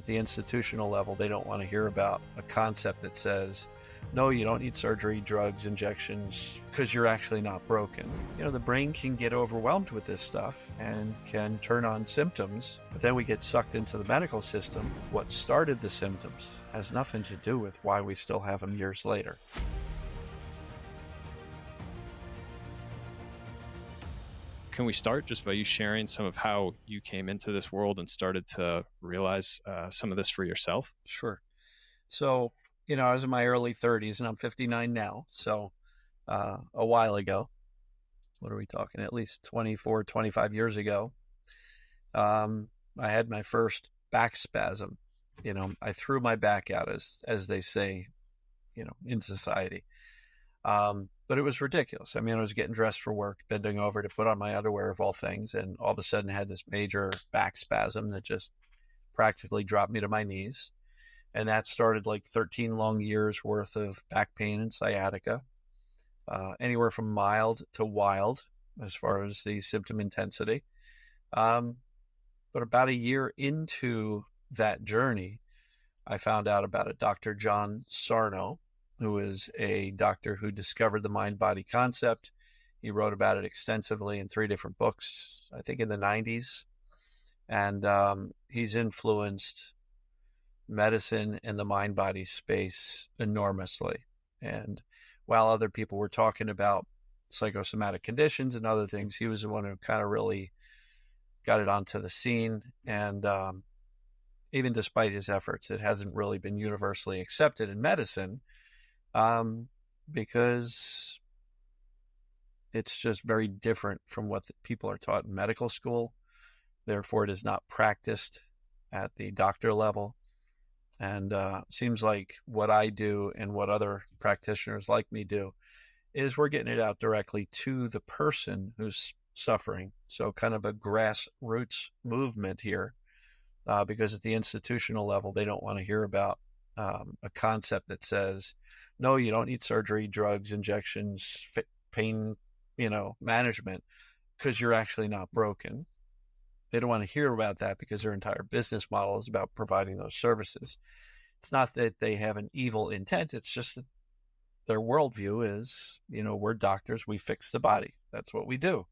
at the institutional level, they don't want to hear about a concept that says, no, you don't need surgery, drugs, injections, because you're actually not broken. The brain can get overwhelmed with this stuff and can turn on symptoms, but then we get sucked into the medical system. What started the symptoms has nothing to do with why we still have them years later. Can we start just by you sharing some of how you came into this world and started to realize some of this for yourself? Sure. So, I was in my early 30s and I'm 59 now. So a while ago, what are we talking? At least 24, 25 years ago, I had my first back spasm. I threw my back out, as they say, in society. But it was ridiculous. I mean, I was getting dressed for work, bending over to put on my underwear of all things, and all of a sudden had this major back spasm that just practically dropped me to my knees. And that started like 13 long years worth of back pain and sciatica, anywhere from mild to wild as far as the symptom intensity. But about a year into that journey, I found out about a Dr. John Sarno, who is a doctor who discovered the mind-body concept. He wrote about it extensively in 3 different books, I think in the 90s. And he's influenced medicine and the mind-body space enormously. And while other people were talking about psychosomatic conditions and other things, he was the one who kind of really got it onto the scene. And even despite his efforts, it hasn't really been universally accepted in medicine, because it's just very different from what people are taught in medical school. Therefore, it is not practiced at the doctor level. And seems like what I do and what other practitioners like me do is we're getting it out directly to the person who's suffering. So kind of a grassroots movement here, because at the institutional level, they don't want to hear about a concept that says, no, you don't need surgery, drugs, injections, pain, management, because you're actually not broken. They don't want to hear about that because their entire business model is about providing those services. It's not that they have an evil intent. It's just that their worldview is, we're doctors, we fix the body. That's what we do.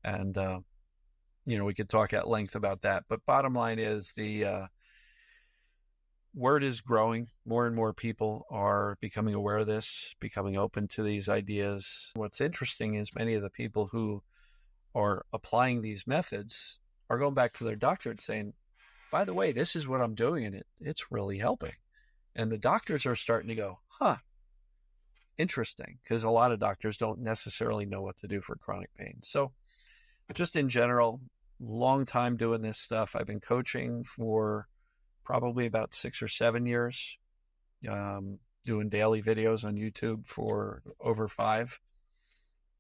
And, we could talk at length about that. But bottom line is the word is growing. More and more people are becoming aware of this, becoming open to these ideas. What's interesting is many of the people who are applying these methods are going back to their doctor and saying, by the way, this is what I'm doing, and it's really helping. And the doctors are starting to go, interesting, because a lot of doctors don't necessarily know what to do for chronic pain. So just in general, long time doing this stuff. I've been coaching for probably about 6 or 7 years, doing daily videos on YouTube for over 5.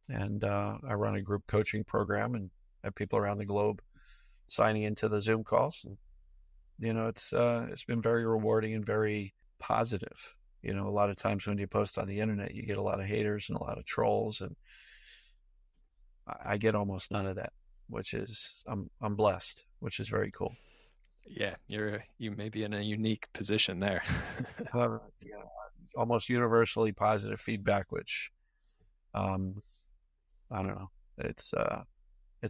And I run a group coaching program and have people around the globe signing into the Zoom calls. And, it's been very rewarding and very positive. A lot of times when you post on the internet, you get a lot of haters and a lot of trolls, and I get almost none of that, which is, I'm blessed, which is very cool. Yeah, you may be in a unique position there. Almost universally positive feedback, which, I don't know. It's a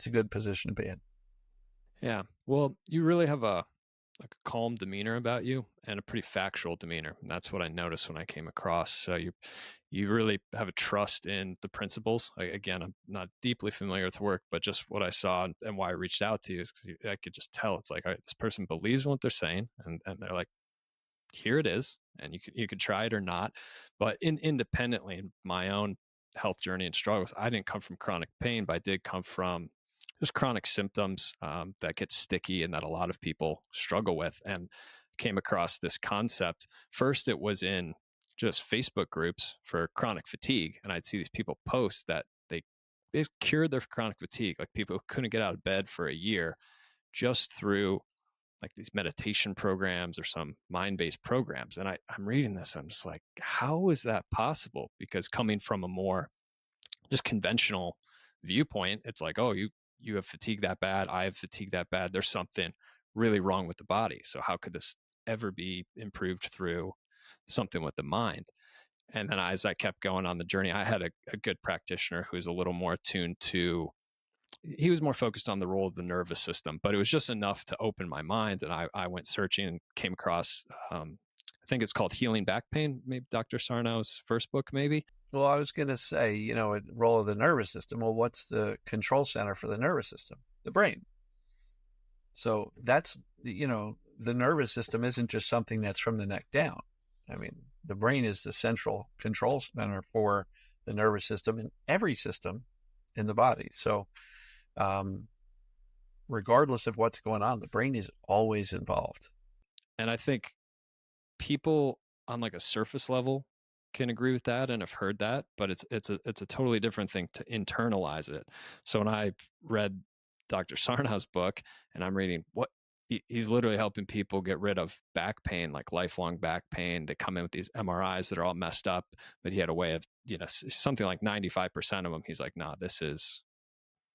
good position to be in. Yeah. Well, you really have a calm demeanor about you and a pretty factual demeanor. And that's what I noticed when I came across. So you really have a trust in the principles. Again, I'm not deeply familiar with the work, but just what I saw and why I reached out to you is because I could just tell it's like, all right, this person believes in what they're saying, and they're like, here it is, and you could try it or not. But independently in my own health journey and struggles, I didn't come from chronic pain, but I did come from just chronic symptoms that get sticky and that a lot of people struggle with. And came across this concept. First, it was in just Facebook groups for chronic fatigue. And I'd see these people post that they cured their chronic fatigue, like people who couldn't get out of bed for a year just through like these meditation programs or some mind-based programs. And I'm reading this, I'm just like, how is that possible? Because coming from a more just conventional viewpoint, it's like, oh, you have fatigue that bad, I have fatigue that bad, there's something really wrong with the body. So how could this ever be improved through something with the mind? And then as I kept going on the journey, I had a good practitioner who was a little more attuned to, he was more focused on the role of the nervous system, but it was just enough to open my mind. And I went searching and came across, I think it's called Healing Back Pain, maybe Dr. Sarno's first book, maybe. Well, I was going to say, a role of the nervous system. Well, what's the control center for the nervous system? The brain. So that's, the nervous system isn't just something that's from the neck down. I mean, the brain is the central control center for the nervous system and every system in the body. So, um, regardless of what's going on, the brain is always involved. And I think people on like a surface level can agree with that and have heard that, but it's a totally different thing to internalize it. So when I read Dr. Sarno's book, and I'm reading what he's literally helping people get rid of back pain, like lifelong back pain. They come in with these MRIs that are all messed up, but he had a way of, something like 95% of them. He's like, nah, this is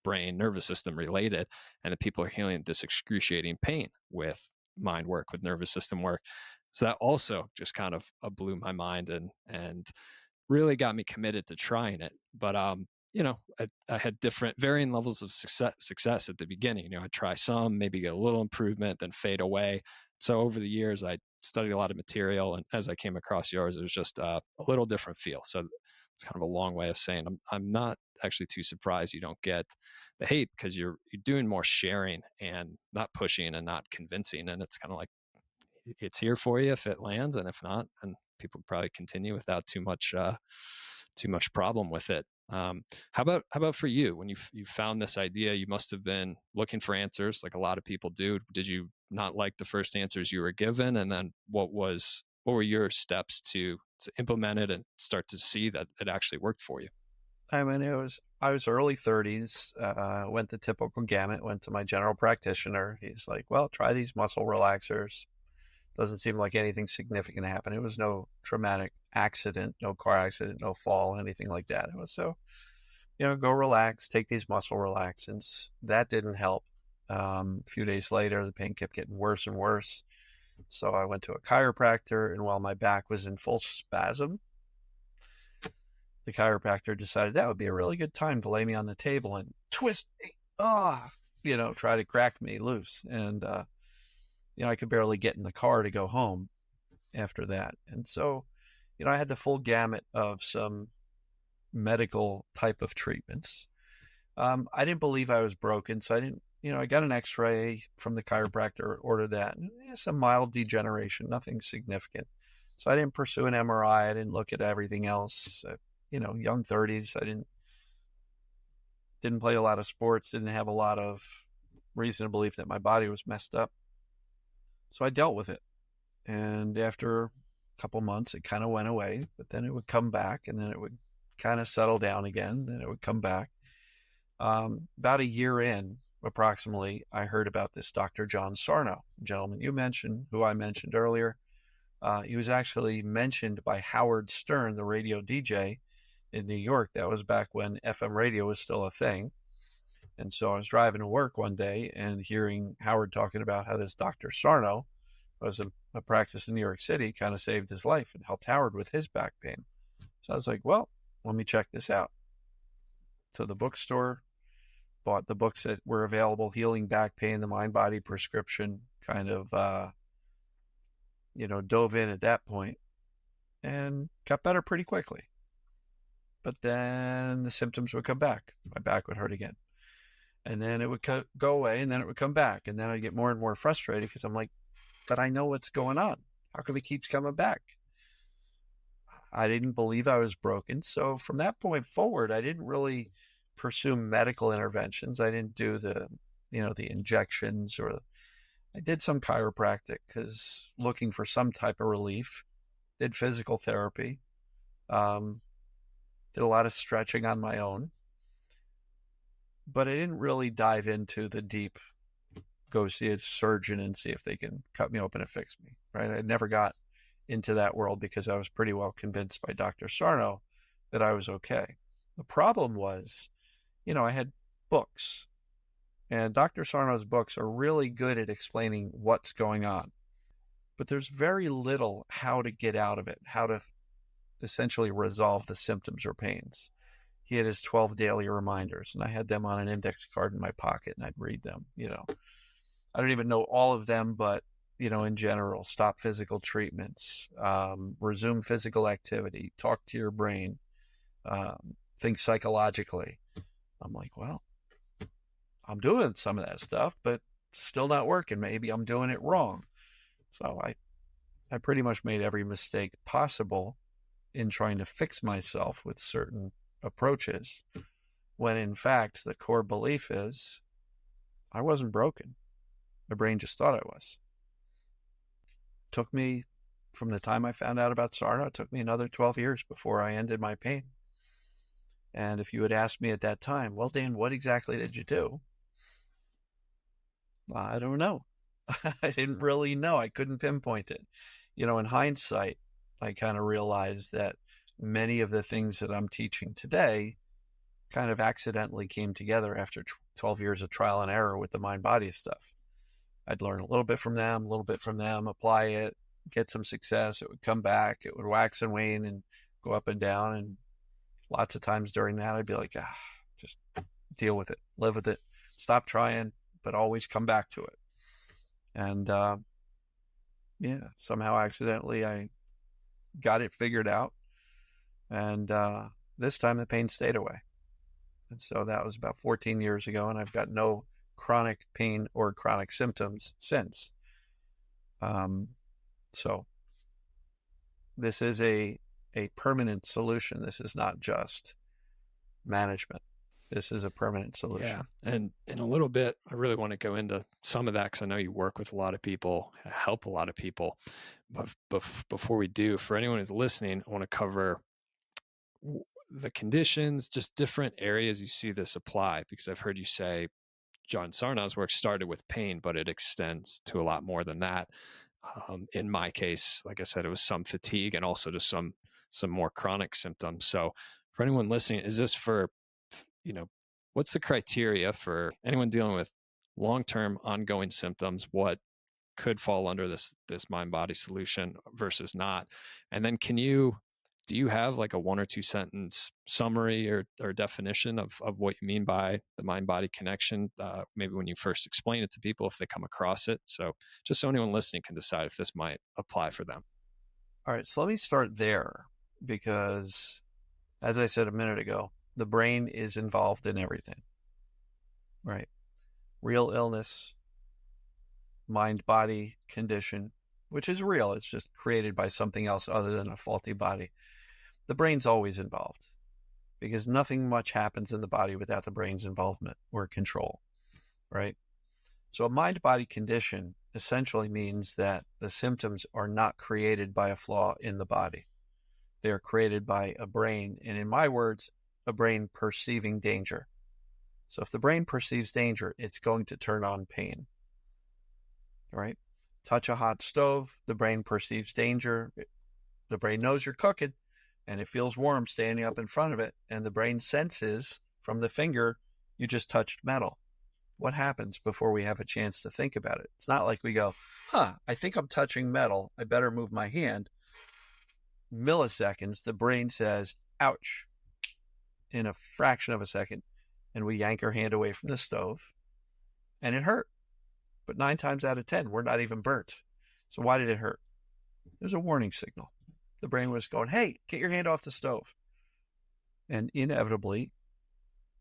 brain nervous system related, and the people are healing this excruciating pain with mind work, with nervous system work. So that also just kind of blew my mind and really got me committed to trying it. But I had different varying levels of success at the beginning. I'd try some, maybe get a little improvement, then fade away. So over the years, I studied a lot of material, and as I came across yours, it was just a little different feel. So it's kind of a long way of saying I'm not actually too surprised you don't get the hate, because you're doing more sharing and not pushing and not convincing, and it's kind of like it's here for you if it lands, and if not, then people probably continue without too much problem with it. How about for you? When you found this idea, you must have been looking for answers, like a lot of people do. Did you not like the first answers you were given, and then what were your steps to implement it and start to see that it actually worked for you? I mean, I was early 30s, went the typical gamut, went to my general practitioner. He's like, well, try these muscle relaxers. Doesn't seem like anything significant happened. It was no traumatic accident, no car accident, no fall, anything like that. It was so, go relax, take these muscle relaxants. That didn't help. A few days later, the pain kept getting worse and worse. So I went to a chiropractor, and while my back was in full spasm, the chiropractor decided that would be a really good time to lay me on the table and twist me, try to crack me loose. And, I could barely get in the car to go home after that. And so, I had the full gamut of some medical type of treatments. I didn't believe I was broken, so I didn't, I got an x-ray from the chiropractor, ordered that, and some mild degeneration, nothing significant. So I didn't pursue an MRI. I didn't look at everything else. Young 30s. I didn't play a lot of sports, didn't have a lot of reason to believe that my body was messed up. So I dealt with it. And after a couple months, it kind of went away, but then it would come back, and then it would kind of settle down again. Then it would come back. About a year in, approximately, I heard about this Dr. John Sarno, gentleman you mentioned, who I mentioned earlier. He was actually mentioned by Howard Stern, the radio DJ in New York. That was back when FM radio was still a thing. And so I was driving to work one day and hearing Howard talking about how this Dr. Sarno was a practice in New York City, kind of saved his life and helped Howard with his back pain. So I was like, well, let me check this out. So the bookstore, bought the books that were available, Healing Back Pain, the Mind Body Prescription, kind of, dove in at that point and got better pretty quickly. But then the symptoms would come back. My back would hurt again. And then it would go away, and then it would come back. And then I'd get more and more frustrated because I'm like, but I know what's going on. How come it keeps coming back? I didn't believe I was broken. So from that point forward, I didn't really pursue medical interventions. I didn't do the injections, or I did some chiropractic because looking for some type of relief. Did physical therapy. Did a lot of stretching on my own. But I didn't really dive into the deep, go see a surgeon and see if they can cut me open and fix me, right? I never got into that world because I was pretty well convinced by Dr. Sarno that I was okay. The problem was, I had books And Dr. Sarno's books are really good at explaining what's going on, but there's very little how to get out of it, how to essentially resolve the symptoms or pains. He had his 12 daily reminders, and I had them on an index card in my pocket, and I'd read them. I don't even know all of them, but in general, stop physical treatments, resume physical activity, talk to your brain, think psychologically. I'm like, well, I'm doing some of that stuff, but still not working. Maybe I'm doing it wrong. So I pretty much made every mistake possible in trying to fix myself with certain approaches, when in fact, the core belief is I wasn't broken. My brain just thought I was. Took me, from the time I found out about Sarno, it took me another 12 years before I ended my pain. And if you had asked me at that time, well, Dan, what exactly did you do? Well, I don't know. I didn't really know. I couldn't pinpoint it. In hindsight, I kind of realized that many of the things that I'm teaching today kind of accidentally came together after 12 years of trial and error with the mind body stuff. I'd learn a little bit from them, a little bit from them, apply it, get some success. It would come back, it would wax and wane and go up and down. And lots of times during that, I'd be like, just deal with it, live with it, stop trying, but always come back to it. And yeah, somehow accidentally I got it figured out. And this time the pain stayed away. And so that was about 14 years ago, and I've got no chronic pain or chronic symptoms since. So this is a permanent solution. This is not just management. This is a permanent solution. Yeah. And in a little bit, I really want to go into some of that because I know you work with a lot of people, help a lot of people. But before we do, for anyone who's listening, I want to cover the conditions, just different areas you see this apply, because I've heard you say John Sarno's work started with pain, but it extends to a lot more than that. In my case, like I said, it was some fatigue and also just some more chronic symptoms. So for anyone listening, is this for, what's the criteria for anyone dealing with long-term ongoing symptoms? What could fall under this mind body solution versus not? And then do you have like a 1 or 2 sentence summary or definition of what you mean by the mind body connection? Maybe when you first explain it to people, if they come across it. So just so anyone listening can decide if this might apply for them. All right, so let me start there, because as I said a minute ago, the brain is involved in everything, right? Real illness, mind-body condition, which is real. It's just created by something else other than a faulty body. The brain's always involved, because nothing much happens in the body without the brain's involvement or control, right? So a mind-body condition essentially means that the symptoms are not created by a flaw in the body. They are created by a brain, and in my words, a brain perceiving danger. So if the brain perceives danger, it's going to turn on pain. Right? Touch a hot stove, the brain perceives danger. The brain knows you're cooking, and it feels warm standing up in front of it, and the brain senses from the finger you just touched metal. What happens before we have a chance to think about it? It's not like we go, I think I'm touching metal, I better move my hand. Milliseconds, the brain says, ouch, in a fraction of a second, and we yank our hand away from the stove, and it hurt. But 9 times out of 10, we're not even burnt. So why did it hurt? There's a warning signal. The brain was going, hey, get your hand off the stove. And inevitably,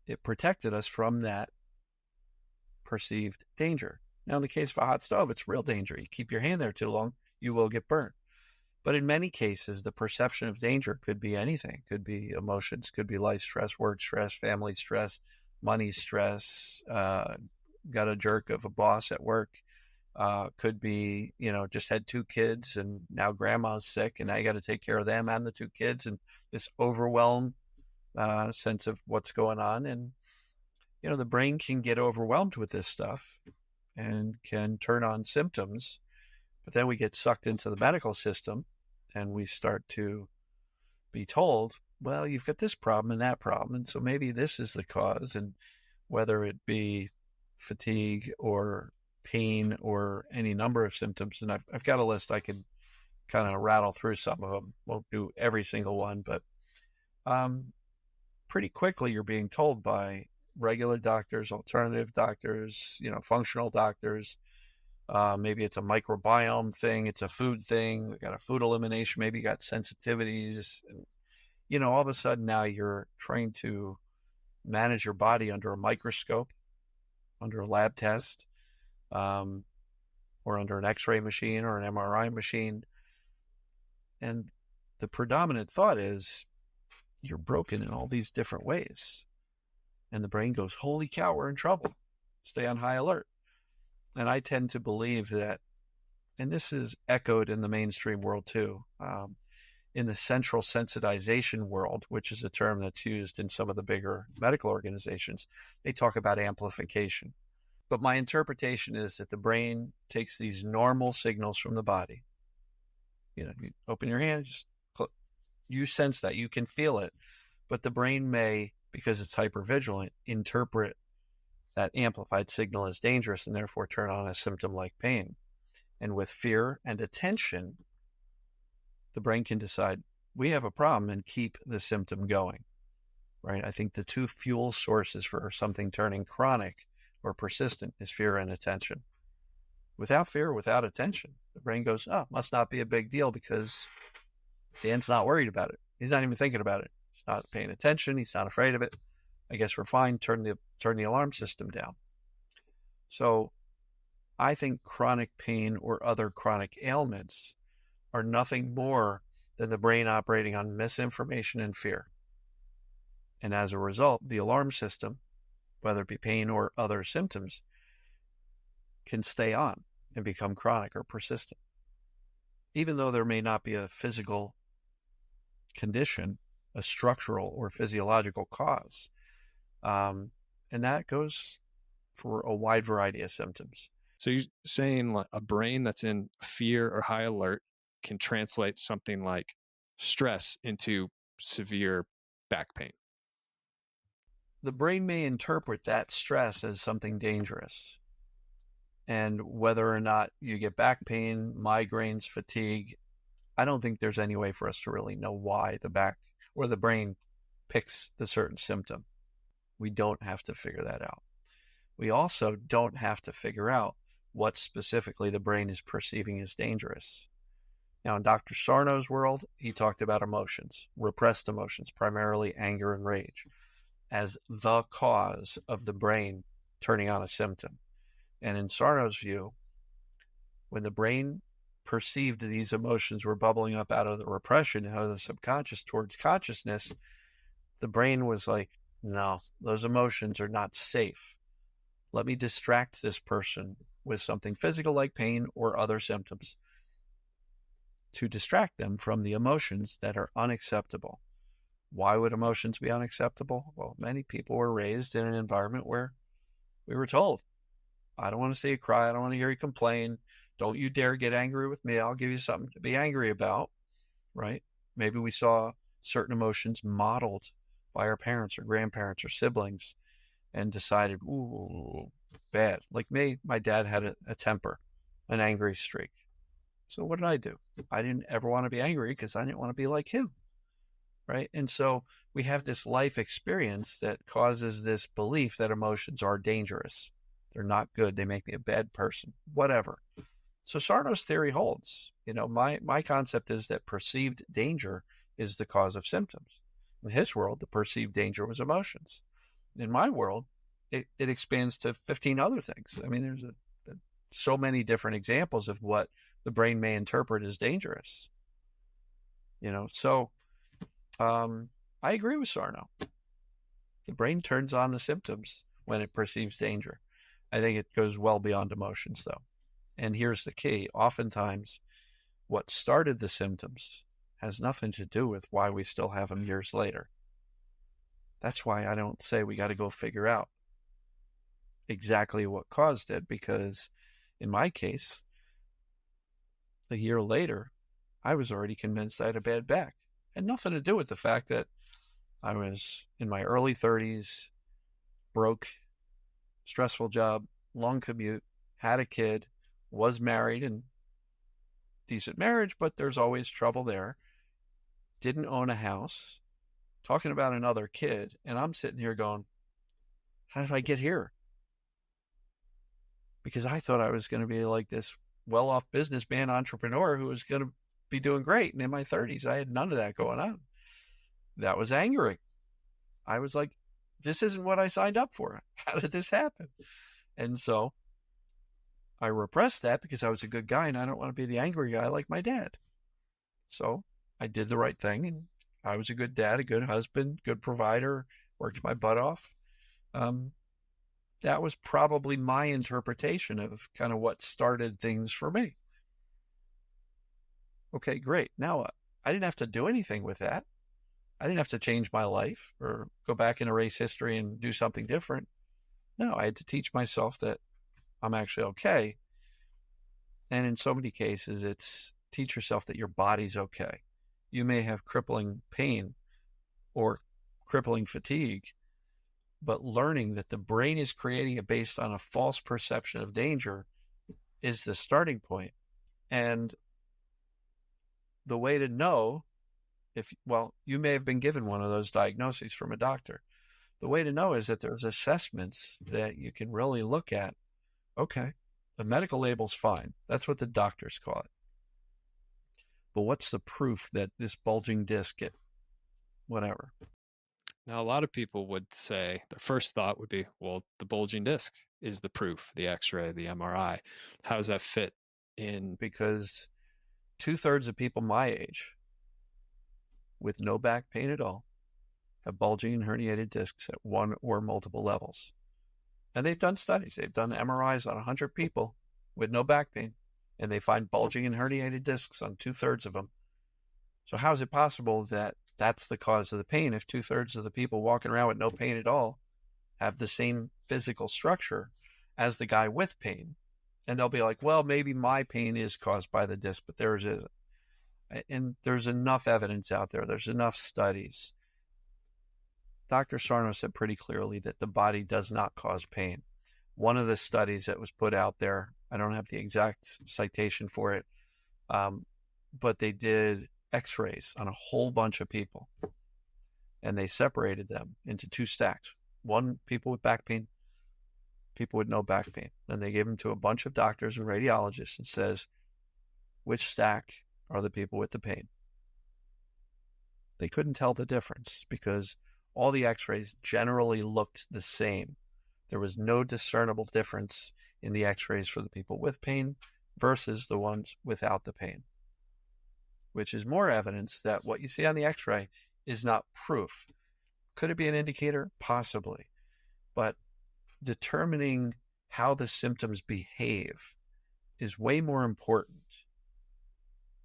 it protected us from that perceived danger. Now, in the case of a hot stove, it's real danger. You keep your hand there too long, you will get burnt. But in many cases, the perception of danger could be anything. It could be emotions, could be life stress, work stress, family stress, money stress, got a jerk of a boss at work. Could be, just had 2 kids and now grandma's sick and now you got to take care of them and the 2 kids, and this overwhelmed sense of what's going on. And, the brain can get overwhelmed with this stuff and can turn on symptoms, but then we get sucked into the medical system and we start to be told, well, you've got this problem and that problem, and so maybe this is the cause. And whether it be fatigue or pain or any number of symptoms. And I've got a list. I could kind of rattle through some of them. Won't do every single one, but um, pretty quickly you're being told by regular doctors, alternative doctors, functional doctors. Maybe it's a microbiome thing, it's a food thing, we got a food elimination, maybe you got sensitivities. And, all of a sudden now you're trying to manage your body under a microscope, under a lab test, um, or under an x-ray machine or an MRI machine. And the predominant thought is you're broken in all these different ways. And the brain goes, holy cow, we're in trouble. Stay on high alert. And I tend to believe that, and this is echoed in the mainstream world too, in the central sensitization world, which is a term that's used in some of the bigger medical organizations, they talk about amplification. But my interpretation is that the brain takes these normal signals from the body. You open your hand, you sense that, you can feel it, but the brain may, because it's hypervigilant, interpret that amplified signal as dangerous and therefore turn on a symptom like pain. And with fear and attention, the brain can decide we have a problem and keep the symptom going, right? I think the two fuel sources for something turning chronic or persistent is fear and attention. Without fear, without attention, the brain goes, oh, must not be a big deal because Dan's not worried about it. He's not even thinking about it. He's not paying attention. He's not afraid of it. I guess we're fine. Turn the alarm system down. So I think chronic pain or other chronic ailments are nothing more than the brain operating on misinformation and fear. And as a result, the alarm system, whether it be pain or other symptoms, can stay on and become chronic or persistent. Even though there may not be a physical condition, a structural or physiological cause. And that goes for a wide variety of symptoms. So you're saying like a brain that's in fear or high alert can translate something like stress into severe back pain. The brain may interpret that stress as something dangerous. And whether or not you get back pain, migraines, fatigue, I don't think there's any way for us to really know why the back or the brain picks the certain symptom. We don't have to figure that out. We also don't have to figure out what specifically the brain is perceiving as dangerous. Now, in Dr. Sarno's world, he talked about emotions, repressed emotions, primarily anger and rage, as the cause of the brain turning on a symptom. And in Sarno's view, when the brain perceived these emotions were bubbling up out of the repression, out of the subconscious towards consciousness, the brain was like, no, those emotions are not safe. Let me distract this person with something physical like pain or other symptoms to distract them from the emotions that are unacceptable. Why would emotions be unacceptable? Well, many people were raised in an environment where we were told, I don't want to see you cry. I don't want to hear you complain. Don't you dare get angry with me. I'll give you something to be angry about, right? Maybe we saw certain emotions modeled by our parents or grandparents or siblings and decided, ooh, bad. Like me, my dad had a temper, an angry streak. So what did I do? I didn't ever want to be angry because I didn't want to be like him, right? And so we have this life experience that causes this belief that emotions are dangerous. They're not good. They make me a bad person, whatever. So Sarno's theory holds. My concept is that perceived danger is the cause of symptoms. In his world, the perceived danger was emotions. In my world, it expands to 15 other things. I mean, there's so many different examples of what the brain may interpret as dangerous. So I agree with Sarno. The brain turns on the symptoms when it perceives danger. I think it goes well beyond emotions, though. And here's the key. Oftentimes, what started the symptoms has nothing to do with why we still have them years later. That's why I don't say we got to go figure out exactly what caused it, because in my case, a year later, I was already convinced I had a bad back. It had nothing to do with the fact that I was in my early 30s, broke, stressful job, long commute, had a kid, was married and decent marriage, but there's always trouble there. Didn't own a house, talking about another kid. And I'm sitting here going, how did I get here? Because I thought I was going to be like this well off businessman entrepreneur who was going to be doing great. And in my 30s, I had none of that going on. That was angering. I was like, this isn't what I signed up for. How did this happen? And so I repressed that because I was a good guy and I don't want to be the angry guy like my dad. So I did the right thing and I was a good dad, a good husband, good provider, worked my butt off. Um, that was probably my interpretation of kind of what started things for me. Okay, great. Now I didn't have to do anything with that. I didn't have to change my life or go back and erase history and do something different. No, I had to teach myself that I'm actually okay. And in so many cases, it's teach yourself that your body's okay. You may have crippling pain or crippling fatigue, but learning that the brain is creating it based on a false perception of danger is the starting point. And the way to know if, well, you may have been given one of those diagnoses from a doctor. The way to know is that there's assessments that you can really look at. Okay, the medical label's fine. That's what the doctors call it. But what's the proof that this bulging disc, whatever? Now, a lot of people would say their first thought would be, well, the bulging disc is the proof, the x-ray, the MRI. How does that fit in? Because 2/3 of people my age with no back pain at all have bulging and herniated discs at one or multiple levels. And they've done studies. They've done MRIs on 100 people with no back pain, and they find bulging and herniated discs on 2/3 of them. So how is it possible that that's the cause of the pain if 2/3 of the people walking around with no pain at all have the same physical structure as the guy with pain? And they'll be like, well, maybe my pain is caused by the disc, but theirs isn't. And there's enough evidence out there. There's enough studies. Dr. Sarno said pretty clearly that the body does not cause pain. One of the studies that was put out there, I don't have the exact citation for it, but they did x-rays on a whole bunch of people and they separated them into two stacks. One, people with back pain, people with no back pain. Then they gave them to a bunch of doctors and radiologists and says, which stack are the people with the pain? They couldn't tell the difference because all the x-rays generally looked the same. There was no discernible difference in the x-rays for the people with pain versus the ones without the pain, which is more evidence that what you see on the x-ray is not proof. Could it be an indicator? Possibly. But determining how the symptoms behave is way more important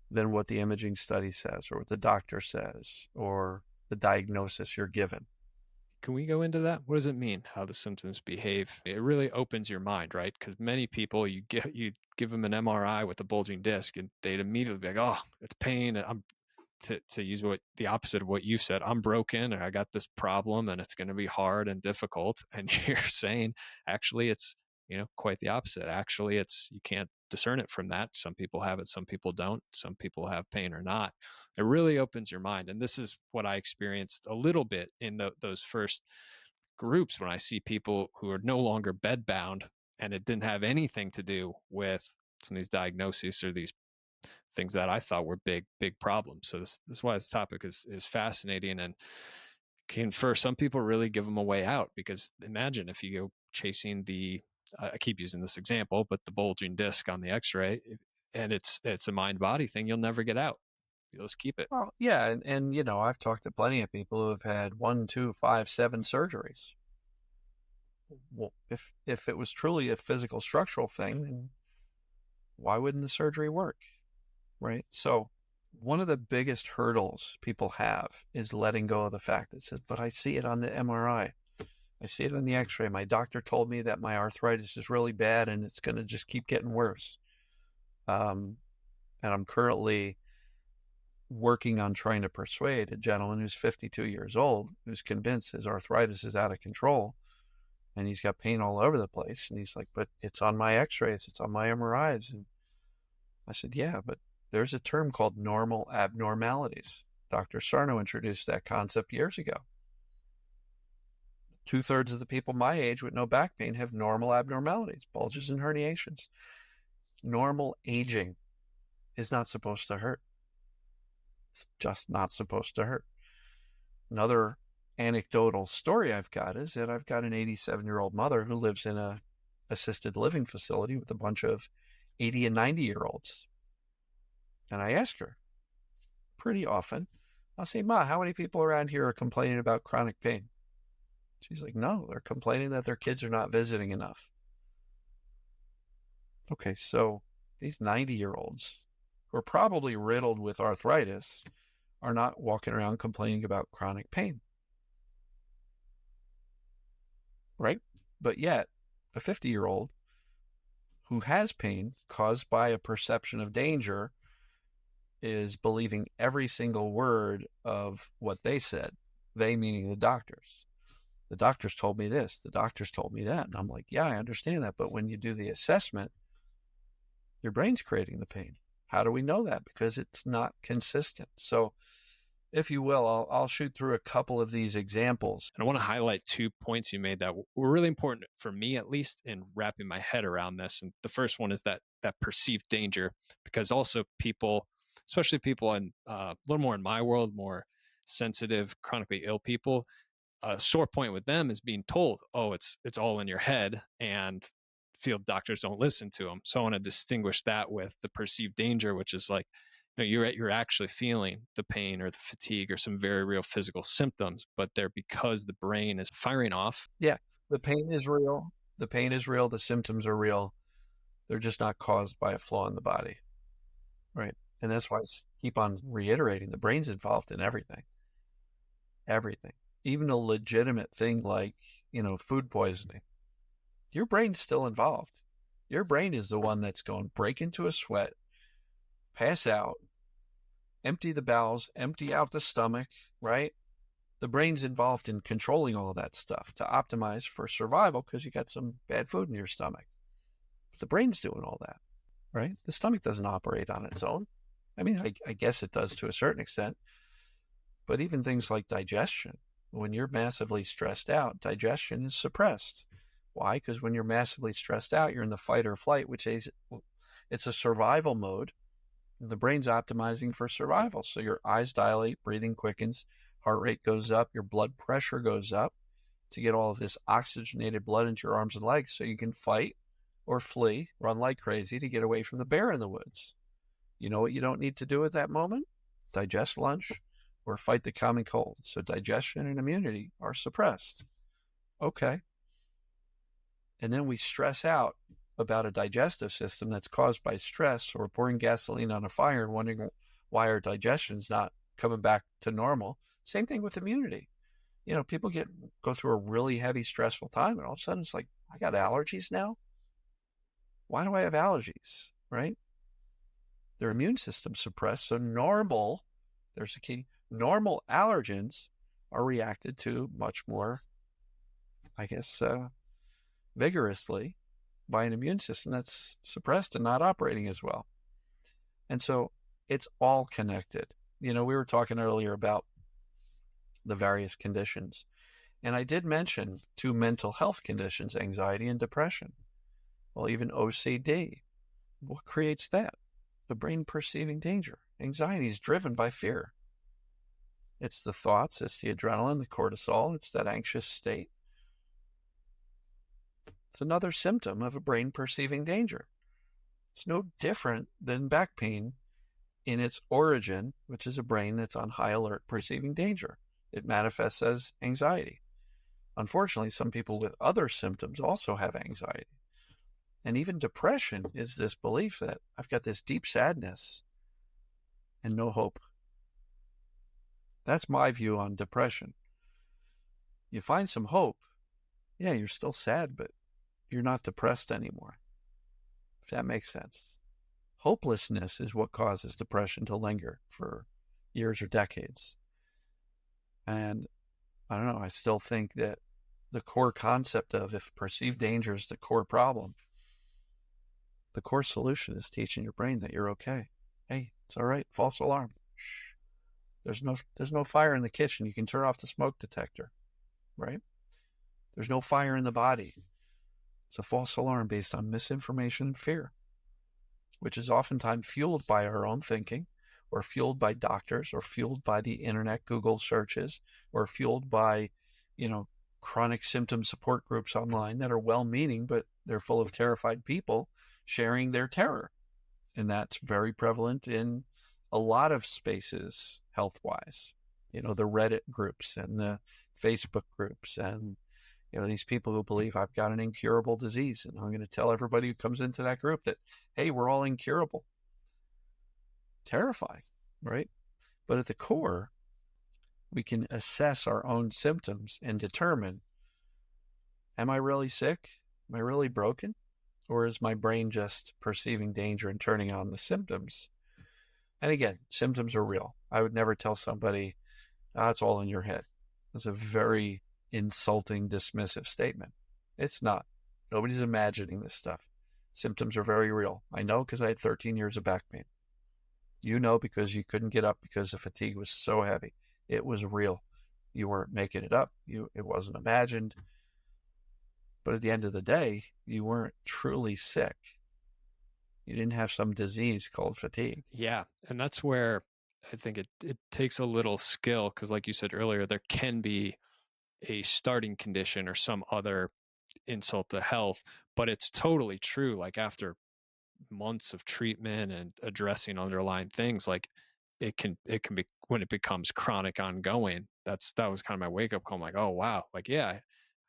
than what the imaging study says or what the doctor says or the diagnosis you're given. Can we go into that? What does it mean, how the symptoms behave? It really opens your mind, right? Because many people, you give them an MRI with a bulging disc, and they'd immediately be like, "Oh, it's pain." I'm to use what the opposite of what you said. I'm broken, or I got this problem, and it's going to be hard and difficult. And you're saying, actually, it's quite the opposite. Actually, it's you can't discern it from that. Some people have it, some people don't. Some people have pain or not. It really opens your mind. And this is what I experienced a little bit in those first groups when I see people who are no longer bedbound and it didn't have anything to do with some of these diagnoses or these things that I thought were big problems. So this is why this topic is fascinating and can, for some people, really give them a way out. Because imagine if you go chasing I keep using this example, but the bulging disc on the x-ray, and it's a mind-body thing, you'll never get out. You'll just keep it. Well, yeah, and I've talked to plenty of people who have had 1, 2, 5, 7 surgeries. Well, if it was truly a physical structural thing, then why wouldn't the surgery work, right? So one of the biggest hurdles people have is letting go of the fact that says, but I see it on the MRI. I see it on the x-ray. My doctor told me that my arthritis is really bad and it's going to just keep getting worse. And I'm currently working on trying to persuade a gentleman who's 52 years old, who's convinced his arthritis is out of control, and he's got pain all over the place. And he's like, but it's on my x-rays, it's on my MRIs. And I said, yeah, but there's a term called normal abnormalities. Dr. Sarno introduced that concept years ago. 2/3 of the people my age with no back pain have normal abnormalities, bulges and herniations. Normal aging is not supposed to hurt. It's just not supposed to hurt. Another anecdotal story I've got is that I've got an 87-year-old mother who lives in a assisted living facility with a bunch of 80 and 90-year-olds. And I ask her pretty often, I'll say, Ma, how many people around here are complaining about chronic pain? She's like, no, they're complaining that their kids are not visiting enough. Okay, so these 90-year-olds who are probably riddled with arthritis are not walking around complaining about chronic pain, right? But yet, a 50-year-old who has pain caused by a perception of danger is believing every single word of what they said, they meaning the doctors. The doctors told me this, the doctors told me that. And I'm like, yeah, I understand that. But when you do the assessment, your brain's creating the pain. How do we know that? Because it's not consistent. So if you will, I'll shoot through a couple of these examples. And I want to highlight 2 points you made that were really important for me, at least, in wrapping my head around this. And the first one is that perceived danger, because also people, especially people in a little more in my world, more sensitive, chronically ill people, a sore point with them is being told, oh, it's all in your head, and field doctors don't listen to them. So I want to distinguish that with the perceived danger, which is like, you're actually feeling the pain or the fatigue or some very real physical symptoms, but they're because the brain is firing off. Yeah, the pain is real. The pain is real. The symptoms are real. They're just not caused by a flaw in the body, right? And that's why I keep on reiterating the brain's involved in everything. Everything. Even a legitimate thing like, food poisoning. Your brain's still involved. Your brain is the one that's going to break into a sweat, pass out, empty the bowels, empty out the stomach, right? The brain's involved in controlling all of that stuff to optimize for survival because you got some bad food in your stomach. But the brain's doing all that, right? The stomach doesn't operate on its own. I mean, I guess it does to a certain extent, but even things like digestion, when you're massively stressed out, digestion is suppressed. Why? Because when you're massively stressed out, you're in the fight or flight, which is it's a survival mode. The brain's optimizing for survival. So your eyes dilate, breathing quickens, heart rate goes up, your blood pressure goes up to get all of this oxygenated blood into your arms and legs so you can fight or flee, run like crazy to get away from the bear in the woods. You know what you don't need to do at that moment? Digest lunch or fight the common cold. So digestion and immunity are suppressed. Okay. And then we stress out about a digestive system that's caused by stress, or pouring gasoline on a fire and wondering why our digestion's not coming back to normal. Same thing with immunity. People go through a really heavy, stressful time, and all of a sudden it's like, I got allergies now. Why do I have allergies, right? Their immune system's suppressed. So there's a key, normal allergens are reacted to much more, I guess, vigorously by an immune system that's suppressed and not operating as well. And so it's all connected. We were talking earlier about the various conditions, and I did mention 2 mental health conditions, anxiety and depression. Well, even OCD. What creates that? The brain perceiving danger. Anxiety is driven by fear. It's the thoughts, it's the adrenaline, the cortisol, it's that anxious state. It's another symptom of a brain perceiving danger. It's no different than back pain in its origin, which is a brain that's on high alert perceiving danger. It manifests as anxiety. Unfortunately, some people with other symptoms also have anxiety. And even depression is this belief that I've got this deep sadness and no hope. That's my view on depression. You find some hope. Yeah, you're still sad, but you're not depressed anymore, if that makes sense. Hopelessness is what causes depression to linger for years or decades. And I don't know, I still think that the core concept of if perceived danger is the core problem, the core solution is teaching your brain that you're okay. Hey, it's all right. False alarm. Shh. There's no fire in the kitchen. You can turn off the smoke detector, right? There's no fire in the body. It's a false alarm based on misinformation and fear, which is oftentimes fueled by our own thinking, or fueled by doctors, or fueled by the internet, Google searches, or fueled by, you know, chronic symptom support groups online that are well-meaning, but they're full of terrified people sharing their terror. And that's very prevalent in a lot of spaces health-wise. The Reddit groups and the Facebook groups, and these people who believe I've got an incurable disease, and I'm going to tell everybody who comes into that group that, hey, we're all incurable. Terrifying, right? But at the core, we can assess our own symptoms and determine, am I really sick? Am I really broken? Or is my brain just perceiving danger and turning on the symptoms? And again, symptoms are real. I would never tell somebody, it's all in your head. That's a very insulting, dismissive statement. It's not. Nobody's imagining this stuff. Symptoms are very real. I know because I had 13 years of back pain. You know because you couldn't get up because the fatigue was so heavy. It was real. You weren't making it up. It wasn't imagined. But at the end of the day, you weren't truly sick. You didn't have some disease called fatigue. Yeah. And that's where I think it takes a little skill because, like you said earlier, there can be a starting condition or some other insult to health, but it's totally true. Like after months of treatment and addressing underlying things, like it can be when it becomes chronic ongoing. That was kind of my wake up call. I'm like, oh wow, like yeah, I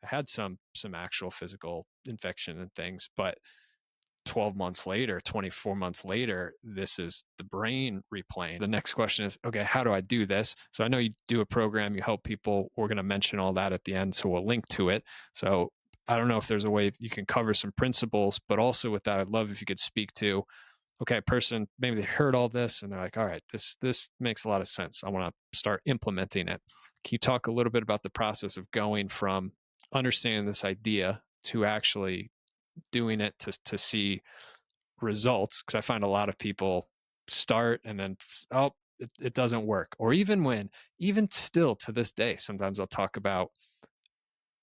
had some actual physical infection and things, but 12 months later, 24 months later, this is the brain replaying. The next question is, okay, how do I do this? So I know you do a program, you help people. We're going to mention all that at the end, so we'll link to it. So I don't know if there's a way you can cover some principles, but also with that, I'd love if you could speak to, okay, a person, maybe they heard all this and they're like, all right, this makes a lot of sense. I want to start implementing it. Can you talk a little bit about the process of going from understanding this idea to actually doing it to see results? Because I find a lot of people start and then, oh, it doesn't work. Or even still to this day, sometimes I'll talk about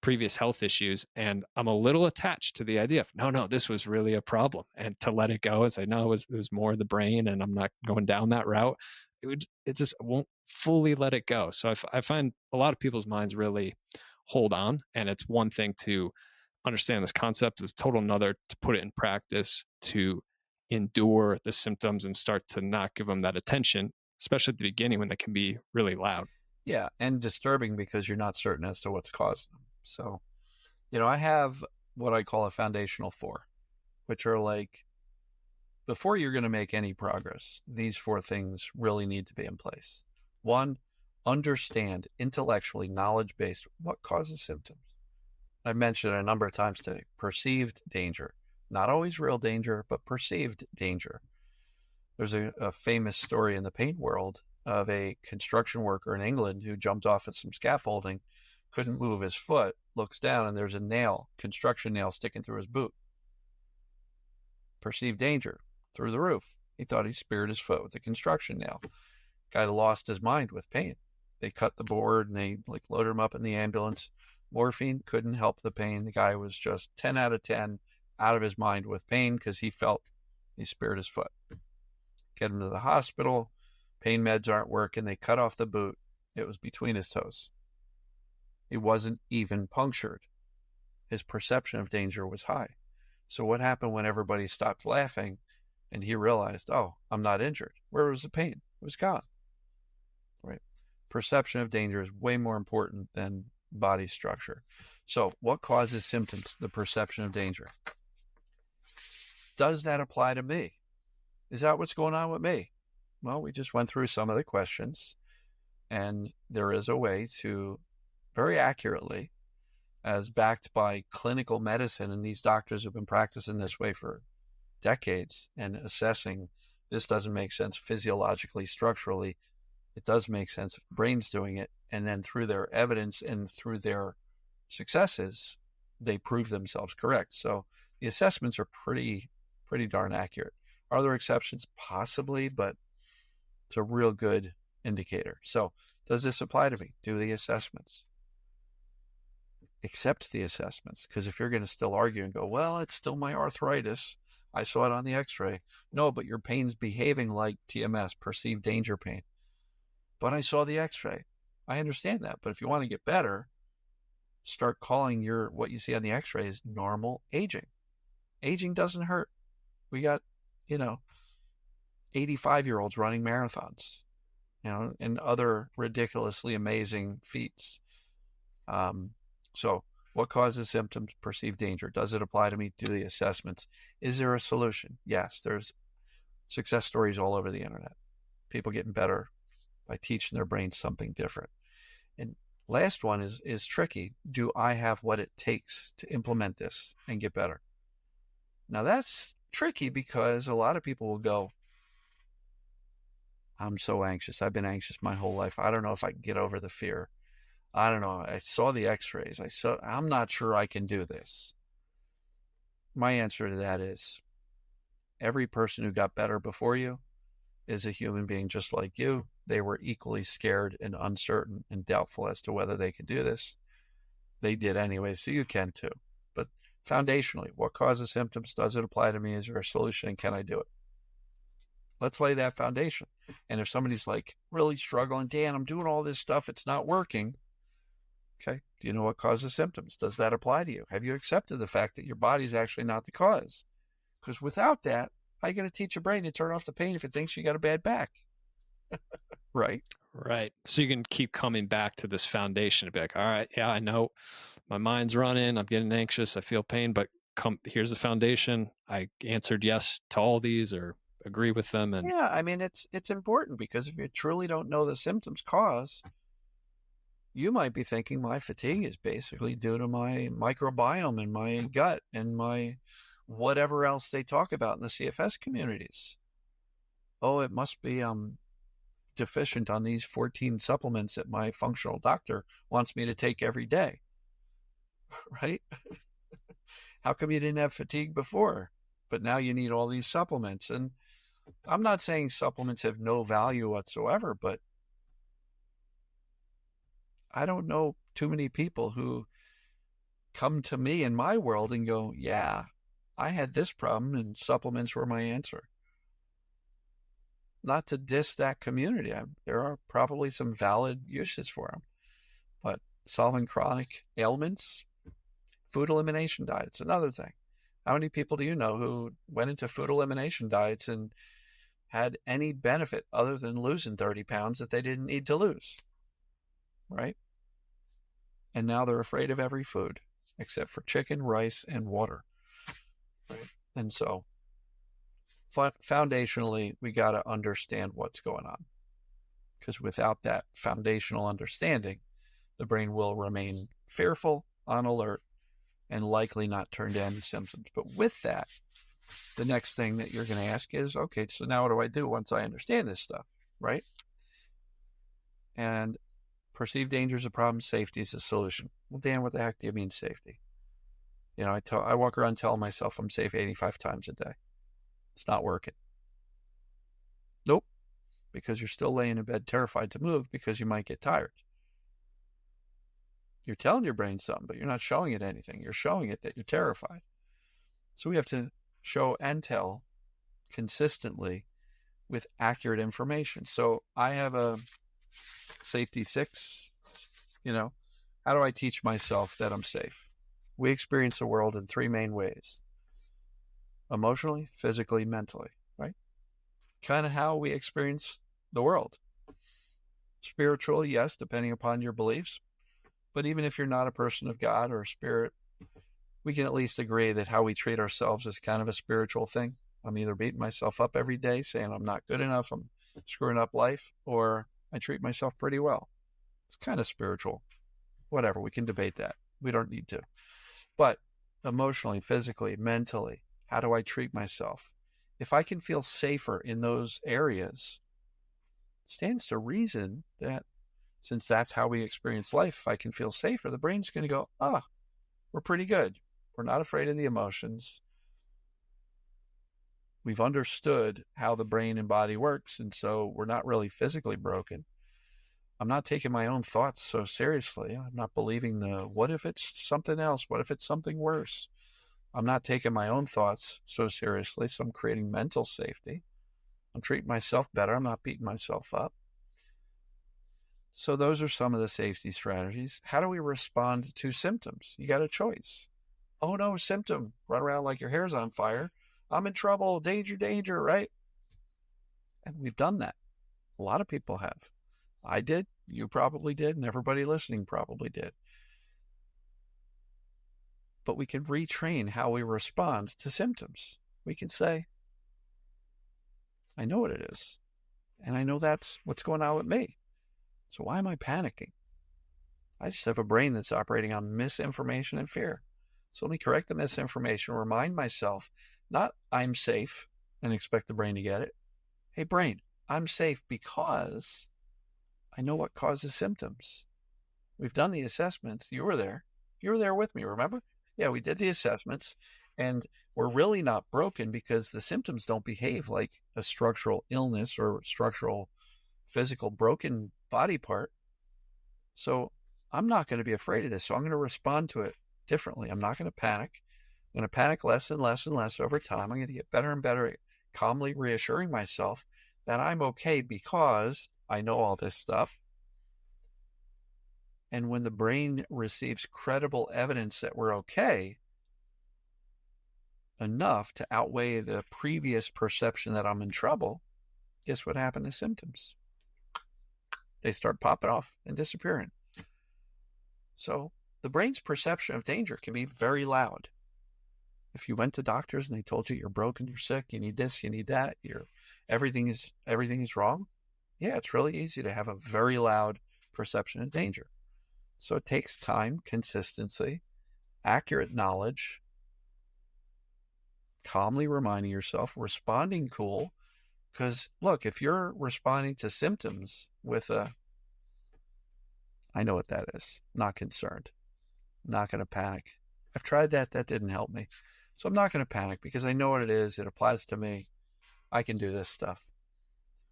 previous health issues and I'm a little attached to the idea of no, this was really a problem, and to let it go and say no, it was more the brain and I'm not going down that route. It just won't fully let it go. So I find a lot of people's minds really hold on, and it's one thing to understand this concept, is total another to put it in practice, to endure the symptoms and start to not give them that attention, especially at the beginning when they can be really loud. Yeah, and disturbing because you're not certain as to what's causing them. So, I have what I call a foundational four, which are like, before you're going to make any progress, these four things really need to be in place. One, understand intellectually, knowledge based, what causes symptoms. I've mentioned it a number of times today. Perceived danger, not always real danger, but perceived danger. There's a famous story in the paint world of a construction worker in England who jumped off at some scaffolding, couldn't move his foot, looks down, and there's a nail, construction nail, sticking through his boot. Perceived danger through the roof. He thought he speared his foot with a construction nail. Guy lost his mind with pain. They cut the board and they loaded him up in the ambulance. Morphine couldn't help the pain. The guy was just 10 out of 10 out of his mind with pain because he felt he speared his foot. Get him to the hospital. Pain meds aren't working. They cut off the boot. It was between his toes. It wasn't even punctured. His perception of danger was high. So what happened when everybody stopped laughing and he realized, oh, I'm not injured? Where was the pain? It was gone. Right? Perception of danger is way more important than body structure. So what causes symptoms? The perception of danger. Does that apply to me? Is that what's going on with me? Well, we just went through some of the questions, and there is a way to very accurately, as backed by clinical medicine, and these doctors have been practicing this way for decades and assessing, this doesn't make sense physiologically, structurally. It does make sense if the brain's doing it. And then through their evidence and through their successes, they prove themselves correct. So the assessments are pretty darn accurate. Are there exceptions? Possibly, but it's a real good indicator. So does this apply to me? Do the assessments. Accept the assessments, because if you're going to still argue and go, well, it's still my arthritis, I saw it on the x-ray. No, but your pain's behaving like TMS, perceived danger pain. But I saw the x-ray. I understand that. But if you want to get better, start calling what you see on the x-ray is normal aging. Aging doesn't hurt. We got, 85-year-olds running marathons, and other ridiculously amazing feats. So what causes symptoms? Perceived danger. Does it apply to me? Do the assessments. Is there a solution? Yes, there's success stories all over the internet. People getting better by teaching their brains something different. And last one is tricky. Do I have what it takes to implement this and get better? Now that's tricky, because a lot of people will go, I'm so anxious. I've been anxious my whole life. I don't know if I can get over the fear. I don't know. I saw the x-rays. I'm not sure I can do this. My answer to that is every person who got better before you is a human being just like you. They were equally scared and uncertain and doubtful as to whether they could do this. They did anyway, so you can too. But foundationally, what causes symptoms? Does it apply to me? Is there a solution? And can I do it? Let's lay that foundation. And if somebody's like really struggling, Dan, I'm doing all this stuff, it's not working. Okay. Do you know what causes symptoms? Does that apply to you? Have you accepted the fact that your body is actually not the cause? Because without that, how are you going to teach your brain to turn off the pain if it thinks you got a bad back? Right. Right. So you can keep coming back to this foundation to be like, all right, yeah, I know my mind's running, I'm getting anxious, I feel pain, but here's the foundation. I answered yes to all these or agree with them. And yeah, I mean, it's important, because if you truly don't know the symptoms cause, you might be thinking my fatigue is basically due to my microbiome in my gut and my whatever else they talk about in the CFS communities. Oh, it must be deficient on these 14 supplements that my functional doctor wants me to take every day. Right? How come you didn't have fatigue before, but now you need all these supplements? And I'm not saying supplements have no value whatsoever, but I don't know too many people who come to me in my world and go, yeah, I had this problem and supplements were my answer. Not to diss that community. There are probably some valid uses for them. But solving chronic ailments, food elimination diets, another thing. How many people do you know who went into food elimination diets and had any benefit other than losing 30 pounds that they didn't need to lose? Right? And now they're afraid of every food except for chicken, rice, and water. Right? And so foundationally, we got to understand what's going on, because without that foundational understanding, the brain will remain fearful, on alert, and likely not turn to any symptoms. But with that, the next thing that you're going to ask is, okay, so now what do I do once I understand this stuff, right? And perceived danger is a problem, safety is a solution. Well, Dan, what the heck do you mean safety? I walk around telling myself I'm safe 85 times a day. It's not working. Nope, because you're still laying in bed terrified to move because you might get tired. You're telling your brain something, but you're not showing it anything. You're showing it that you're terrified. So we have to show and tell consistently with accurate information. So I have a safety 6. How do I teach myself that I'm safe? We experience the world in 3 main ways: emotionally, physically, mentally, right? Kind of how we experience the world. Spiritually, yes, depending upon your beliefs. But even if you're not a person of God or spirit, we can at least agree that how we treat ourselves is kind of a spiritual thing. I'm either beating myself up every day saying I'm not good enough, I'm screwing up life, or I treat myself pretty well. It's kind of spiritual. Whatever, we can debate that. We don't need to. But emotionally, physically, mentally, how do I treat myself? If I can feel safer in those areas, it stands to reason that Since that's how we experience life, if I can feel safer, the brain's going to go, we're pretty good. We're not afraid of the emotions. We've understood how the brain and body works, and so we're not really physically broken. I'm not taking my own thoughts so seriously. I'm not believing what if it's something else? What if it's something worse? I'm not taking my own thoughts so seriously, so I'm creating mental safety. I'm treating myself better. I'm not beating myself up. So those are some of the safety strategies. How do we respond to symptoms? You got a choice. Oh no, symptom. Run around like your hair's on fire. I'm in trouble. Danger, danger, right? And we've done that. A lot of people have. I did. You probably did. And everybody listening probably did. But we can retrain how we respond to symptoms. We can say, I know what it is. And I know that's what's going on with me. So why am I panicking? I just have a brain that's operating on misinformation and fear. So let me correct the misinformation, remind myself, not I'm safe and expect the brain to get it. Hey, brain, I'm safe because I know what causes symptoms. We've done the assessments. You were there. You were there with me, remember? Yeah, we did the assessments, and we're really not broken because the symptoms don't behave like a structural illness or structural physical broken body part. So I'm not going to be afraid of this. So I'm going to respond to it differently. I'm not going to panic. I'm going to panic less and less and less over time. I'm going to get better and better at calmly reassuring myself that I'm okay because I know all this stuff. And when the brain receives credible evidence that we're okay, enough to outweigh the previous perception that I'm in trouble, guess what happened to symptoms? They start popping off and disappearing. So the brain's perception of danger can be very loud. If you went to doctors and they told you you're broken, you're sick, you need this, you need that, everything is wrong. Yeah, it's really easy to have a very loud perception of danger. So it takes time, consistency, accurate knowledge, calmly reminding yourself, responding cool. Because look, if you're responding to symptoms with I know what that is, not concerned, not going to panic. I've tried that. That didn't help me. So I'm not going to panic because I know what it is. It applies to me. I can do this stuff.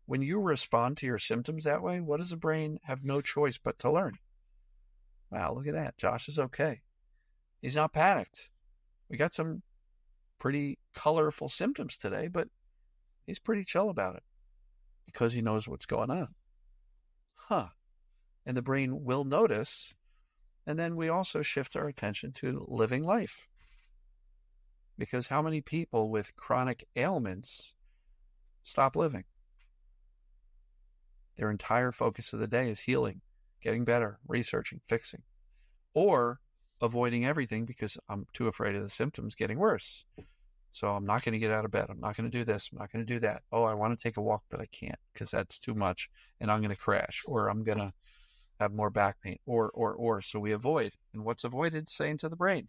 When you respond to your symptoms that way, what does the brain have no choice but to learn? Wow, look at that. Josh is okay. He's not panicked. We got some pretty colorful symptoms today, but he's pretty chill about it because he knows what's going on. Huh. And the brain will notice. And then we also shift our attention to living life. Because how many people with chronic ailments stop living? Their entire focus of the day is healing, getting better, researching, fixing, or avoiding everything because I'm too afraid of the symptoms getting worse. So I'm not going to get out of bed. I'm not going to do this. I'm not going to do that. Oh, I want to take a walk, but I can't because that's too much and I'm going to crash or I'm going to have more back pain or. So we avoid. And what's avoided? Saying to the brain,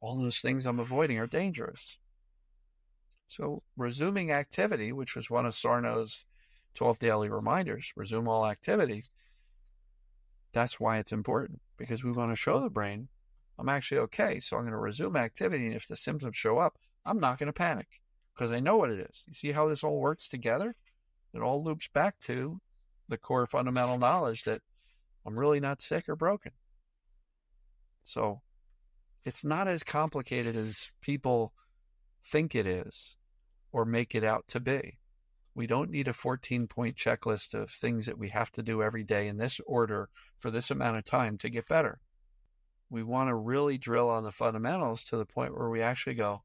all those things I'm avoiding are dangerous. So resuming activity, which was one of Sarno's 12 daily reminders, resume all activity. That's why it's important because we want to show the brain I'm actually okay. So I'm going to resume activity. And if the symptoms show up, I'm not going to panic because I know what it is. You see how this all works together? It all loops back to the core fundamental knowledge that I'm really not sick or broken. So it's not as complicated as people think it is or make it out to be. We don't need a 14-point checklist of things that we have to do every day in this order for this amount of time to get better. We want to really drill on the fundamentals to the point where we actually go,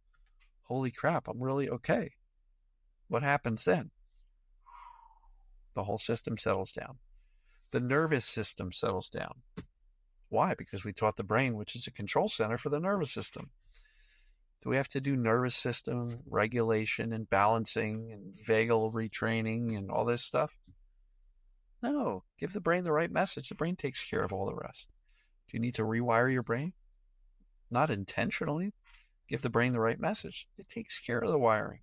holy crap, I'm really okay. What happens then? The whole system settles down. The nervous system settles down. Why? Because we taught the brain, which is a control center for the nervous system. Do we have to do nervous system regulation and balancing and vagal retraining and all this stuff? No. Give the brain the right message. The brain takes care of all the rest. Do you need to rewire your brain? Not intentionally. Give the brain the right message. It takes care of the wiring.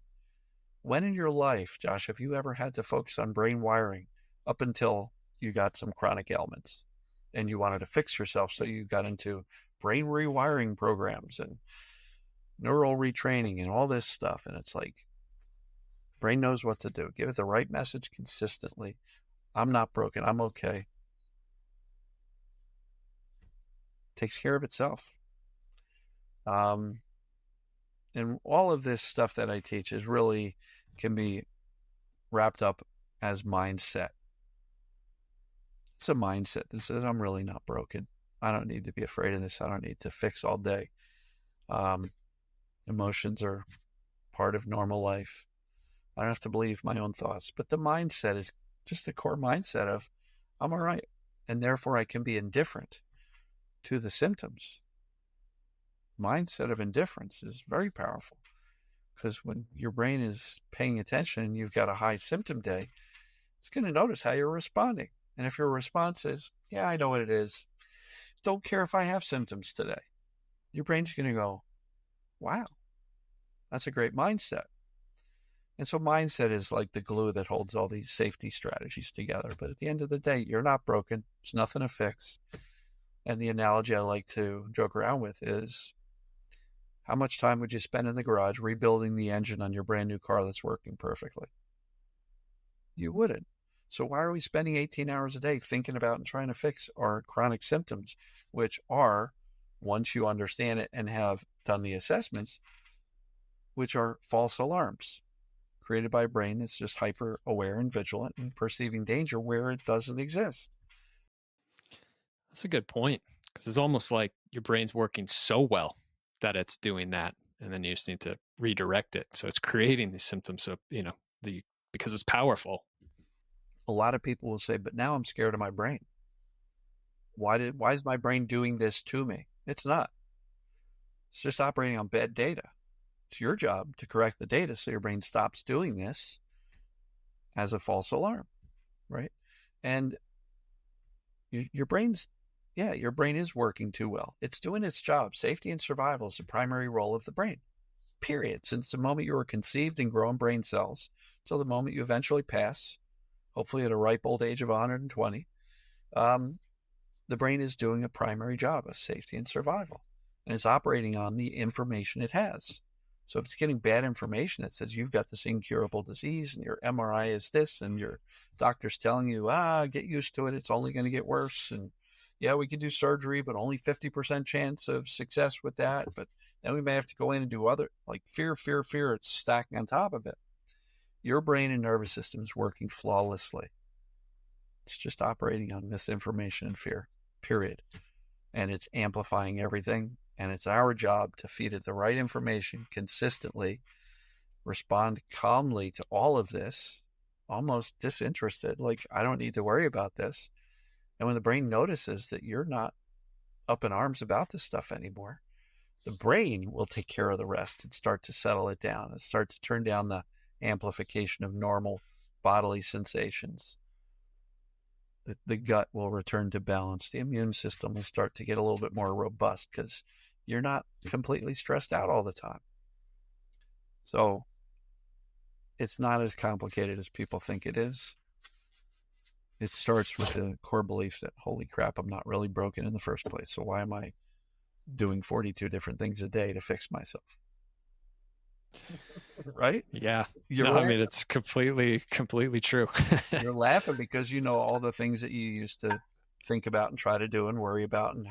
When in your life, Josh, have you ever had to focus on brain wiring up until you got some chronic ailments and you wanted to fix yourself. So you got into brain rewiring programs and neural retraining and all this stuff. And it's like, brain knows what to do. Give it the right message consistently. I'm not broken. I'm okay. Takes care of itself. And all of this stuff that I teach is really can be wrapped up as mindset. It's a mindset that says, I'm really not broken. I don't need to be afraid of this. I don't need to fix all day. Um, Emotions are part of normal life. I don't have to believe my own thoughts, but the mindset is just the core mindset of, I'm all right. And therefore I can be indifferent to the symptoms. Mindset of indifference is very powerful, because when your brain is paying attention and you've got a high symptom day, it's going to notice how you're responding. And if your response is, yeah, I know what it is, don't care if I have symptoms today, your brain's going to go, wow, that's a great mindset. And so mindset is like the glue that holds all these safety strategies together. But at the end of the day, you're not broken. There's nothing to fix. And the analogy I like to joke around with is, how much time would you spend in the garage rebuilding the engine on your brand new car that's working perfectly? You wouldn't. So why are we spending 18 hours a day thinking about and trying to fix our chronic symptoms, which are, once you understand it and have done the assessments, which are false alarms created by a brain that's just hyper aware and vigilant and perceiving danger where it doesn't exist. That's a good point, because it's almost like your brain's working so well that it's doing that, and then you just need to redirect it. So it's creating these symptoms of, the because it's powerful. A lot of people will say, but now I'm scared of my brain. Why is my brain doing this to me? It's not. It's just operating on bad data. It's your job to correct the data so your brain stops doing this as a false alarm, right? And your brain's, yeah, your brain is working too well. It's doing its job. Safety and survival is the primary role of the brain, period. Since the moment you were conceived and grown brain cells till the moment you eventually pass, hopefully at a ripe old age of 120, the brain is doing a primary job of safety and survival. And it's operating on the information it has. So if it's getting bad information that says you've got this incurable disease and your MRI is this and your doctor's telling you, get used to it, it's only going to get worse. And yeah, we can do surgery, but only 50% chance of success with that. But then we may have to go in and do other, like fear, it's stacking on top of it. Your brain and nervous system is working flawlessly. It's just operating on misinformation and fear, period. And it's amplifying everything. And it's our job to feed it the right information consistently, respond calmly to all of this, almost disinterested, like, I don't need to worry about this. And when the brain notices that you're not up in arms about this stuff anymore, the brain will take care of the rest and start to settle it down and start to turn down the amplification of normal bodily sensations. The gut will return to balance. The immune system will start to get a little bit more robust because you're not completely stressed out all the time. So it's not as complicated as people think it is. It starts with the core belief that, holy crap, I'm not really broken in the first place. So why am I doing 42 different things a day to fix myself? Right? Yeah. You're No, I mean, laughing. it's completely true. You're laughing because you know all the things that you used to think about and try to do and worry about, and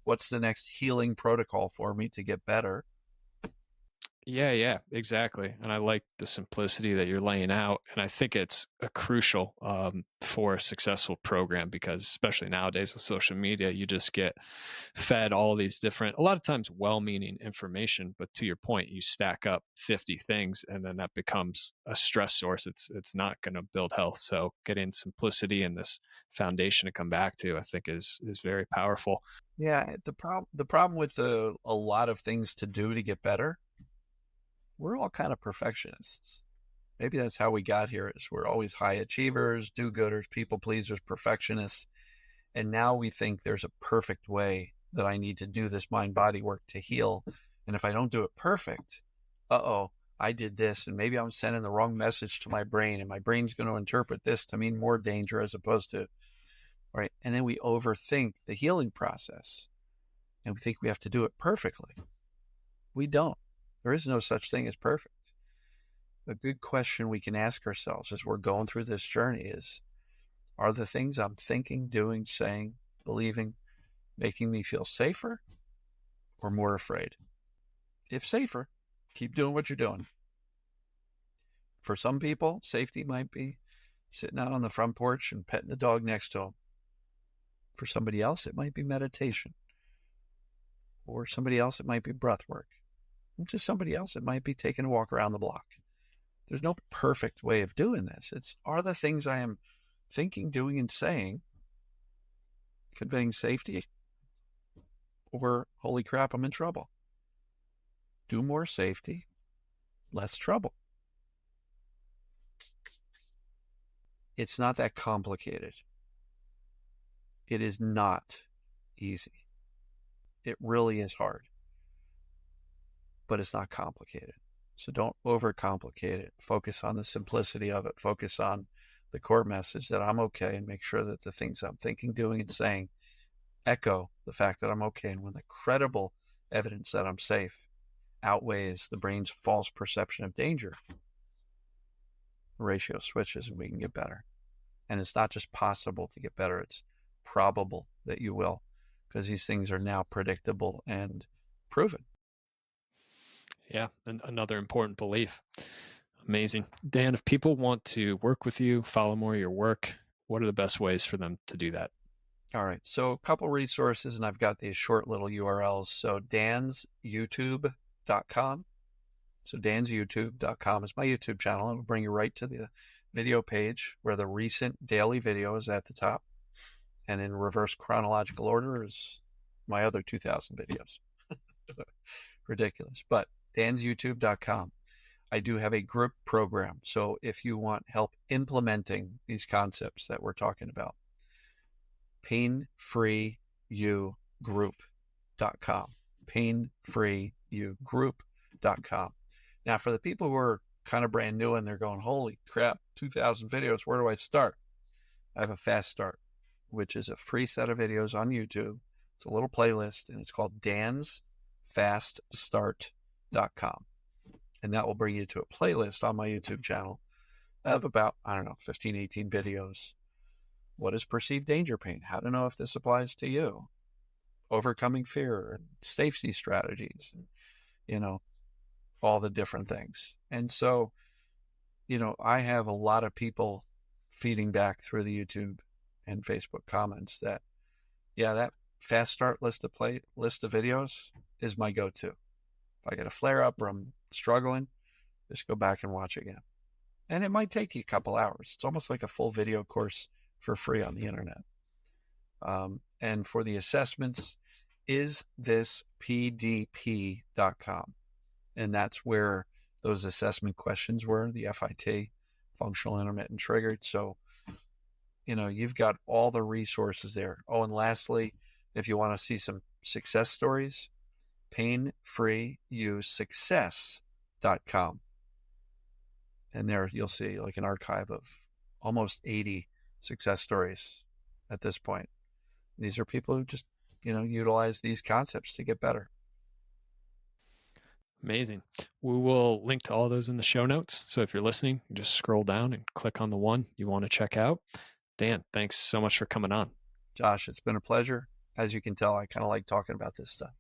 what's the next healing protocol for me to get better? Yeah, exactly. And I like the simplicity that you're laying out. And I think it's a crucial for a successful program, because especially nowadays with social media, you just get fed all these different, a lot of times well-meaning information. But to your point, you stack up 50 things and then that becomes a stress source. It's not going to build health. So getting simplicity and this foundation to come back to, I think is very powerful. Yeah, the problem with a lot of things to do to get better, we're all kind of perfectionists. Maybe that's how we got here, is we're always high achievers, do-gooders, people pleasers, perfectionists. And now we think there's a perfect way that I need to do this mind body work to heal. And if I don't do it perfect, uh-oh, I did this, and maybe I'm sending the wrong message to my brain, and my brain's going to interpret this to mean more danger as opposed to, right? And then we overthink the healing process, and we think we have to do it perfectly. We don't. There is no such thing as perfect. A good question we can ask ourselves as we're going through this journey is, are the things I'm thinking, doing, saying, believing, making me feel safer or more afraid? If safer, keep doing what you're doing. For some people, safety might be sitting out on the front porch and petting the dog next to them. For somebody else, it might be meditation. Or somebody else, it might be breath work. And to somebody else, it might be taking a walk around the block. There's no perfect way of doing this. It's, are the things I am thinking, doing, and saying conveying safety? Or, holy crap, I'm in trouble? Do more safety, less trouble. It's not that complicated. It is not easy. It really is hard, but it's not complicated. So don't overcomplicate it. Focus on the simplicity of it. Focus on the core message that I'm okay, and make sure that the things I'm thinking, doing, and saying echo the fact that I'm okay. And when the credible evidence that I'm safe outweighs the brain's false perception of danger, the ratio switches and we can get better. And it's not just possible to get better, it's probable that you will, because these things are now predictable and proven. Yeah, and another important belief. Amazing. Dan, if people want to work with you, follow more of your work, what are the best ways for them to do that? All right. So a couple resources, and I've got these short little URLs. So dansyoutube.com. So dansyoutube.com is my YouTube channel. It'll bring you right to the video page where the recent daily video is at the top. And in reverse chronological order is my other 2,000 videos. Ridiculous. But dansyoutube.com. I do have a group program. So if you want help implementing these concepts that we're talking about, painfreeyougroup.com. Painfreeyougroup.com. Now, for the people who are kind of brand new and they're going, holy crap, 2,000 videos, where do I start? I have a fast start, which is a free set of videos on YouTube. It's a little playlist, and it's called dansfaststart.com. And that will bring you to a playlist on my YouTube channel of about, 15, 18 videos. What is perceived danger pain? How to know if this applies to you? Overcoming fear and safety strategies, and, all the different things. And so, I have a lot of people feeding back through the YouTube and Facebook comments that, yeah, that fast start list of videos is my go-to. If I get a flare up or I'm struggling, just go back and watch again. And it might take you a couple hours. It's almost like a full video course for free on the internet. And for the assessments, is this pdp.com. And that's where those assessment questions were, the FIT, functional intermittent triggered. So, you've got all the resources there. Oh, and lastly, if you want to see some success stories, painfreeyousuccess.com. And there you'll see like an archive of almost 80 success stories at this point. These are people who just, utilize these concepts to get better. Amazing. We will link to all those in the show notes. So if you're listening, you just scroll down and click on the one you want to check out. Dan, thanks so much for coming on. Josh, it's been a pleasure. As you can tell, I kind of like talking about this stuff.